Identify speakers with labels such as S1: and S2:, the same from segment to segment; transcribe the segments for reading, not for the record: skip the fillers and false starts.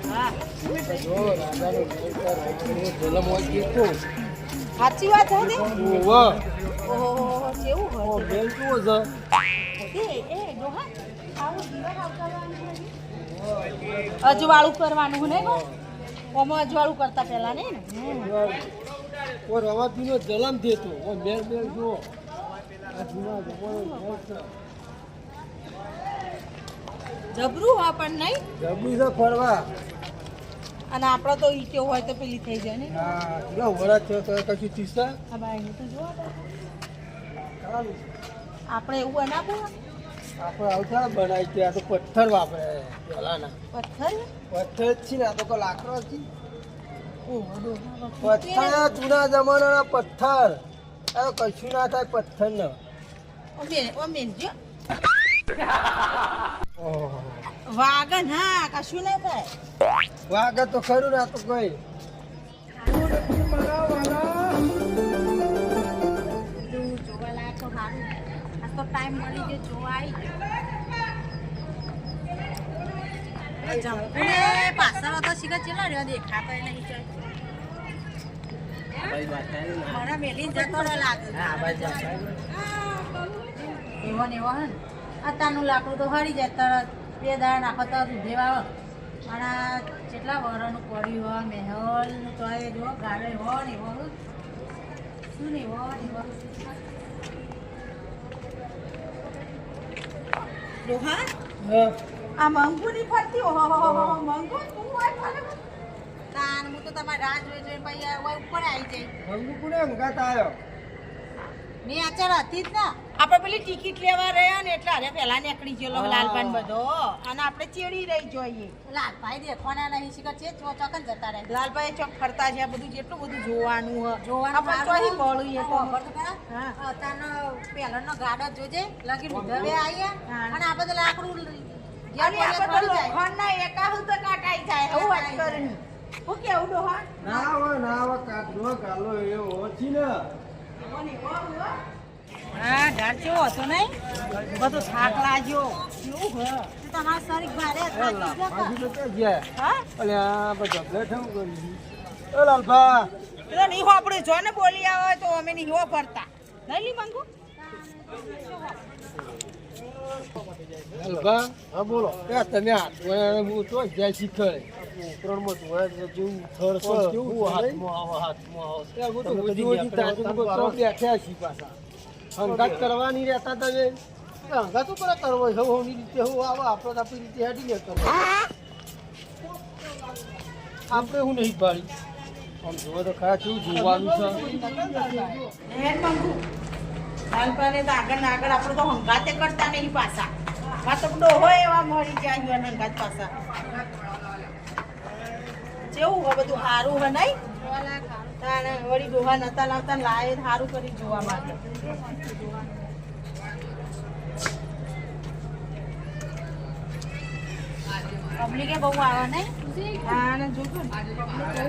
S1: હા
S2: જો રાજાનો જલમ હોય કે
S1: સાચી વાત હે ને
S2: ઓહો
S1: ઓહો કેવું
S2: ઓ
S1: હોય
S2: બેલ કેવો છે
S1: એ ડોહા આવું દીવા આવવાનું અજવાળું કરવાનું ને ઓમાં અજવાળું કરતા પહેલા ને
S2: ઓ રવાતીનો જલમ દેતો ઓ મેલ મેલ જો આ જૂના જમાનો છે
S1: જબરું હા પણ નહીં
S2: જબરી છે ફરવા
S1: અને આપણે તો ઈ કેવું હોય તો પેલી થઈ જાય ને
S2: હા કેટલા વરસ છે તો કશું તીસા
S1: આ બાઈ તો જો
S2: ચાલુ
S1: આપણે એવું બનાવું
S2: આપણે આવતા બનાવી છે આ તો પથ્થર વાપરે પેલાના
S1: પથ્થર
S2: પથ્થર જ છે ને આ તો કોઈ લાકડો છે
S1: ઓહો ડોહા
S2: પથ્થર જૂના જમાનાના પથ્થર આ તો કશું ના થાય પથ્થર ને
S1: ઓ મેન જો
S2: ઓહો
S1: વાગન હા કશું ના થાય
S2: વાગે તો ખરું ને આ તો કોઈ
S1: જોવા લાયક તો સારું આ તો ટાઈમ મળી ગયો જોવા આવી જંપુને પાછળ તો શીખર ચેલા રહ્યો દેખાતો નહીં ચાલ મારા મેલી જતો રહે લાગે એવો ને એવો હે ને અત્યારનું લાકડું તો હરી જાય તરત બે દાડા નાખો તો દૂધેવા અને જેટલા વરનું પડ્યું હોય મહેલનું તો એ જો ગાડે હોય ને એવો શું ને એવો ને એવો ડોહા
S2: હા
S1: આ મંગુ ની ફરતી ઓહો મંગુ તું હોય ફરે તાન હું તો તમારી રાહ જોઈ પછી ઉપર આવી જાય
S2: મંગુ કોને અંગાત આવ્યો
S1: મેં આચાર હતી જ ના આપણે પેલી ટિકિટ લેવા રહ્યા ને એટલે અરે પેલા નીકળી ગયેલો લાલભાઈ બધો અને આપણે ચેડી રહી જોઈએ લાલભાઈ દેખવાના નહીં શીખર છે ચોકન જતા રહે લાલભાઈ ચોક ફરતા છે આ બધું જેટલું બધું જોવાનું આપણે ચોહી મળું એ તો હા તાનો પેલાનો ગાડો જોજે લગી મુધવે આયા અને આ બધું લાકડું લોખંડના એકાહુ તો કાટાઈ જાય એવું વાત કરીને હું કેવું ડોહા
S2: ના હવે કાઢો ગાલો એવો છે ને
S1: હા ઢાળ કેવો હતો નહીં બધું થાક લાગ્યો કેવું હોય તમારા શરીર ભારે
S2: પાછી તો ક્યાં ગયા
S1: હા
S2: અલ્યા બધા બેઠા કરી ઓ લાલભા
S1: એટલે નહીં આપણે જો ને બોલી આવે તો અમે નહીં હો પડતા નહીં લી મંગુ
S2: લાલભા હા બોલો ત્યાં તમે હું તો જાય શીખરે ત્રણમાં ધોળા જેવું થરસો કેવું હાથમાં આવો ત્યાં હું તો બધી બેઠ્યા છી પાછા હંગાત કરવાની રહેતા તમે હંગાત ઉપર કરવો છે હોની રીતે હું આવો આપણે તો આપણી રીતે હેડી લે કરવો આપણે હું નહીં પાડી આમ જોવો તો ખરા કેવું જોવાનું છે
S1: હેડ મંગુ લાલપાને તો આગળ ને આગળ આપણે તો હંગાતે કરતા નહીં પાછા માં તો ડોહો એવા મળી જાય હંગાત પાછા કેવું હોય બધું સારું હોય નહીં તાણે વળી ડોહા નતા લાવતા લાય સારું કરી જોવા માટે પબ્લિકે બહુ આવે નહીં હા ને જોજો ને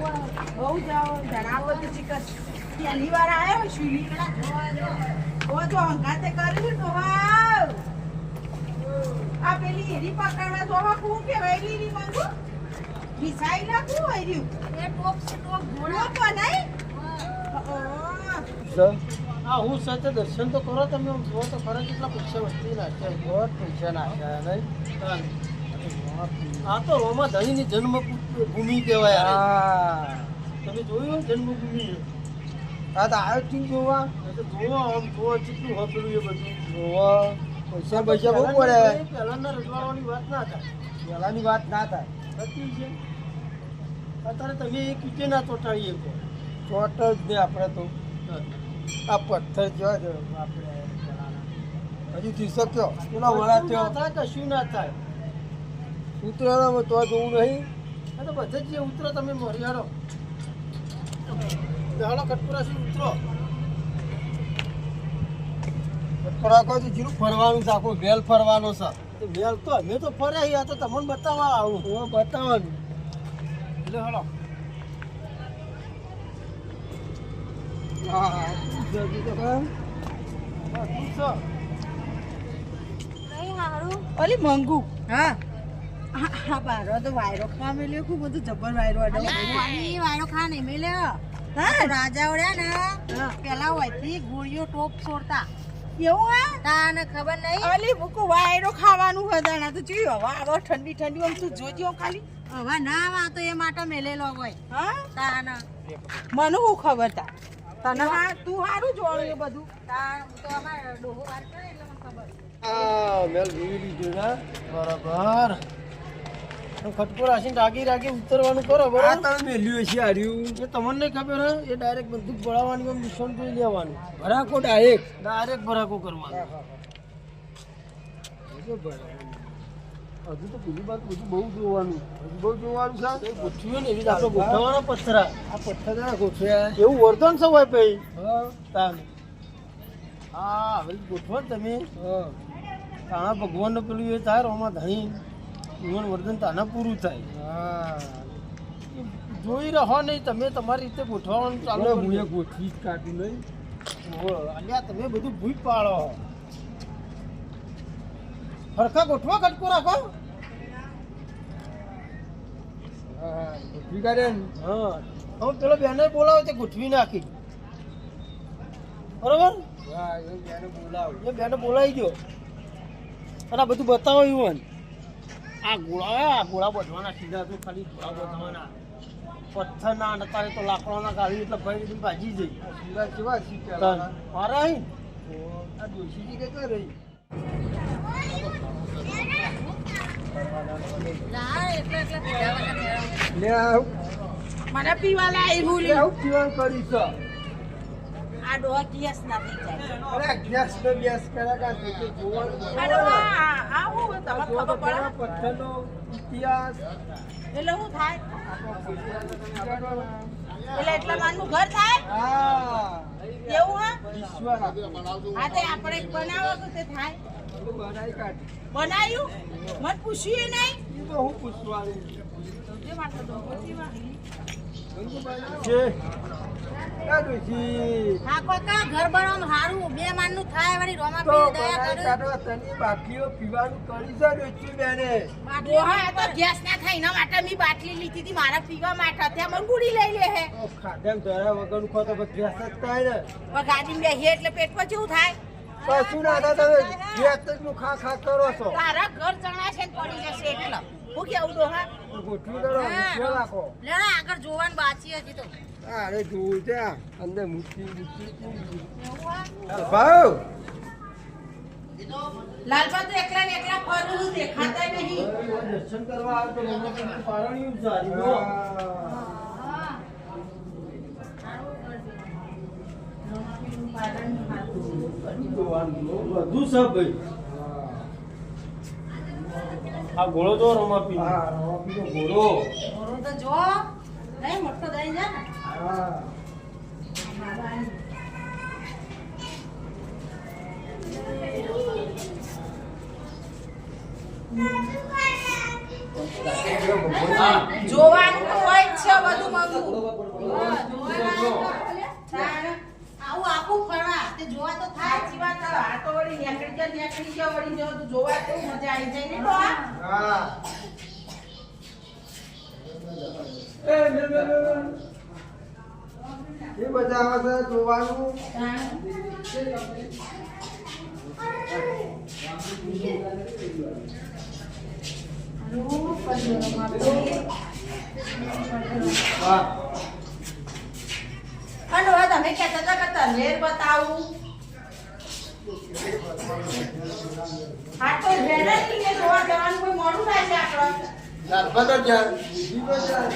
S1: બહુ જ આવો ધરાવો તો ચિકન પહેલી વાર આવ્યો છું ઓ જો હંગાતે કર્યું તો આ પેલી હેરી પકડવા તો કોણ કહેવાય લીલી મંગુ વિસાઈ ના કોણ હોય રહ્યું એ ટોપ છે ટોપ ઘોડો પણ નહીં
S2: હા હું સાથે દર્શન તો કરો તમે જો તો ખરા કેટલા પૈસા વસ્તી નાખ્યા બહુ પૈસા નાખ્યા નહીં આ તો રોમા ધણીની જન્મભૂમિ કહેવાય તમે જોયું જન્મભૂમિ હા તો આવ્યો તું જોવા તો જોવા આમ જોવા કેટલું હોપેલું એ બધું જોવા પૈસા બહુ પડે પહેલાના રજવાડવાની વાત ના થાય પહેલાની વાત ના થાય સાચી છે અત્યારે તમે એક ઈટે ના ચોટાડીએ ચોટ જ નહીં આપણે તો આ પથ્થર જોવા જો આપણે હજુ થી શક્યો પેલા વળા થયો થાય કશું ના થાય ઉતરેલામાં તો જોવું નહીં આ તો બધા જે ઉતરો તમે મરી હાડો હાલો કટપુરાથી ઉતરો કટપુરા કહો તો જીરું ફરવાનું છે આખું વેલ ફરવાનો છે તો વેલ તો અમે તો ફર્યા તો તમને બતાવવા આવું હું બતાવવાનું એટલે હાલો હા
S1: ઓલી મંગુ હા હા બારો તો વાયરો ખા મેલ્યો ખૂબ બધું જબર વાયરો અડો વાયરો ખા નહીં મેલ્યો હા રાજા ઓડ્યા ને પેલા હોયથી ગોળીઓ ટોપ છોડતા એવું હે તાને ખબર નહીં અલી મુકુ વાયરો ખાવાનું હદાણા તો જોયો હવા આવો ઠંડી ઠંડી આમ તું જોજો ખાલી હવા ના વા તો એ માટે મેલેલો હોય હા તાને મને હું ખબર તા તને હા તું હારું જોડ્યું બધું તા તો અમાર ડોહો વાર કરે એટલે મને ખબર
S2: મેલ ભૂલી લીધું ને બરાબર ખટકો રાખીને રાગી ઉતરવાનું કરો બરાબર તમે મેલ્યું છે હાર્યું એ તમને નહીં ખબર હે એ ડાયરેક્ટ બંદૂક ભરાવાની નિશાન જોઈ લેવાનું ભરાકો ડાયરેક્ટ ભરાકો કરવાનો હજુ તો પેલી બાદ બધું બહુ જોવાનું છે ગોઠવ્યું ને એવી જ આપણે ગોઠવવાના પથ્થરા આ પથ્થર ગોઠવ્યા એવું વર્ધન છે હોય ભાઈ તાને હા હવે ગોઠવો તમે તાણા ભગવાનનું પેલું એ થાય રોમાં ધણી જીવન વર્ધન તાના પૂરું થાય જોઈ રહો નહીં તમે તમારી રીતે ગોઠવવાનું ચાલો હું ગોઠવી કાઢી નહીં અલ્યા તમે બધું ભૂઈ પાડો ફરખા ગોઠવો કટકો રાખો ગોઠવી કાઢે હા હવે પેલો બેને બોલાવો તે ગોઠવી નાખી બરોબર એ બેને બોલાવી દો અને આ બધું બતાવો એવું આ ગોળા બધવાના સીધા તો ખાલી ગોળા બધવાના પથ્થરના નતારે તો લાકડાના ગાળી એટલે ભાઈ ભાજી જઈ સીધા કેવા શીખ્યા મારા અહીં આ ડોશીજી કે રહી
S1: મને પીવા લાવી ભૂલી
S2: પીવાનું કરી છે
S1: આ ડોહા ગેસ ના થઈ જાય
S2: ગેસ તો ગેસ કરા જોવાનું
S1: આવું તમે ખબર પડે
S2: પથ્થરનો ઇતિહાસ
S1: એટલે શું થાય એટલે એટલા માનનું ઘર થાય એવું હા હા તે આપણે બનાવો તો તે થાય બનાવ્યું મને પૂછ્યું નહીં
S2: હું પૂછવાનું
S1: ઘર બનાવવાનું સારું બે માનનું થાય વળી રોમા પી દયા કરે
S2: તની બાટલીઓ પીવાનું કરી છે વેચી બેને
S1: ડોહા તો ગેસ ના થાય એના માટે મી બાટલી લીધી હતી મારા પીવા માટે ત્યાં મને ગુડી લઈ લે હે
S2: ખાધેમ જરા વગરનું ખો તો ગેસ જ થાય ને
S1: ગાડીમાં બેહીએ એટલે પેટમાં કેવું થાય
S2: કશું ના થાય તમે ગેસ જ નું ખા કરો છો
S1: તારા ઘર ચણા છે પડી જશે એટલે હું કેવું ડોહા
S2: ગોઠવી દો રાખો
S1: લેણા આગળ જોવાનું બાકી હતી તો
S2: અરે જોવું છે અંદર મૂકી ભાવ
S1: લાલપા તો એકલા ને એકલા ફરું દેખાતા નહીં
S2: દર્શન કરવા આવે તો મને પારણ્યું સારી બધું સબ ભાઈ આ ગોળો જો રમાપી ગોળો
S1: તો જો નહીં મોટો દઈ જા ને જોવાનું તો હોય જ છે બધું મંગું આવું આખું ફરવા તે જોવા તો થાય સાચી વાત આ તો વળી નીકળી ગયા વળી જો જોવા તો મજા આવી જાય ને હા
S2: એ બધા આવે છે જોવાનું
S1: અને હવે તમે કહેતા હતા કે તંદેર બતાવું આ તો વેરાયટી ને જોવા જવાનું કોઈ મોડું થાય છે આપણે
S2: નર્મદા જાન બીજી બજાર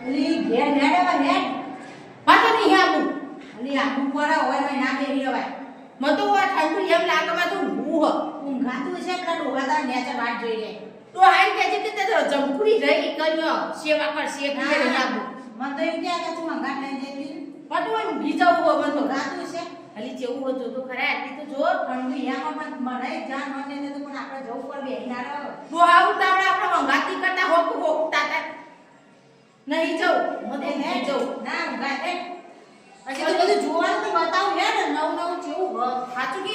S1: લી ઘેર હેડે હેડ પાછો નહીં આવું અલી આવું પરા હોય ને ના બેહી રવાય મત તો આ ઠંડુ એમ લાગે માં તો ઊંઘાતું છે પેલા ડોગાતા નેચે વાટ જોઈ લે તો આઈ કે છે કે તે જમકુડી રહી કર્યો સેવા કર સે કે નહીં આવું મન તો એમ કે તું અંગાટ લઈ જઈ પટો ઊંઘી જવું હો મન તો રાતું છે અલી જેવું હતું તો ખરા આટલી તો જો ઠંડુ યામાં પણ મને જાન મને ને તો પણ આપણે જવું પર બેહી ના રહો તો આવું તો આપણે અંગાતી કરતા હોકતા નહીં જવું મને નહીં જવું ના ઊંઘા હે હજી તો બધું જોવાનું તો બતાવું હે ને નવું જેવું સાચું કે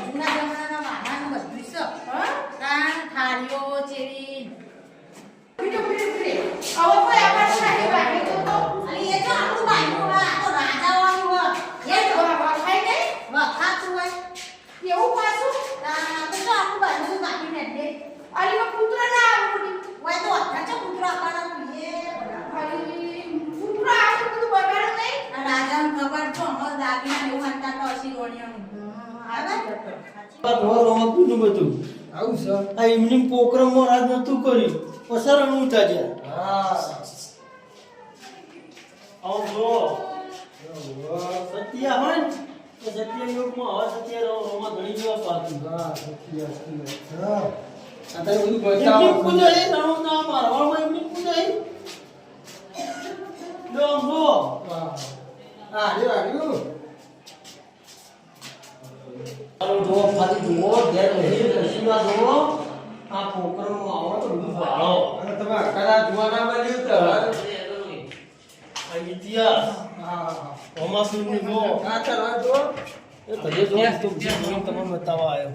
S1: જૂના જમાનાના વાહન બધું છે તાણ થાળીઓ ચેરી પીટો હવે કોઈ આમાં સારી વાગે તો અલી એ તો આપણું બાઈનું આ તો રાજાવાનું એ વખાઈ નહીં વખાતું હોય એવું પાછું તાણ તો આપણું બાઈનું બાકી ને એટલે અલી પુત્ર ના આવડી હોય તો અઠા પુત્ર આપણા એ અલી પુત્ર આવે તો બગાડ નહીં રાજાને ખબર તો અમર દાગીના એવું હંતા તો અસી રોણિયાનું આવે
S2: રમતું બધું
S3: આવું છે
S2: આ એમની પોકરમમાં રાજ નતું કર્યું પસારણ ઉઠા ગયા
S3: હા
S2: આવો જો સત્યા હોય ને તો સત્ય યુગમાં હવે સત્ય રોમાં ઘણી જેવા પાતું
S3: હા સત્ય હા આ તો બધું
S2: એમની
S3: બતાવો
S2: પૂજા એ રાણો ના મારવામાં એમની પૂજા એ જો આમ જો
S3: હા આર્યું
S2: ચાલો જો ખાલી જુઓ ઘેર બેસી કશીમાં જુઓ આ પોકરમમાં આવો તો બધું ભાળો
S3: અને તમે અકાળા જુવાના બન્યું તો
S2: આ ઇતિહાસ
S3: હા
S2: હોમાસુરની જો
S3: હા ચાલો જો
S2: એ કદે જો તો તમને બતાવવા આવ્યો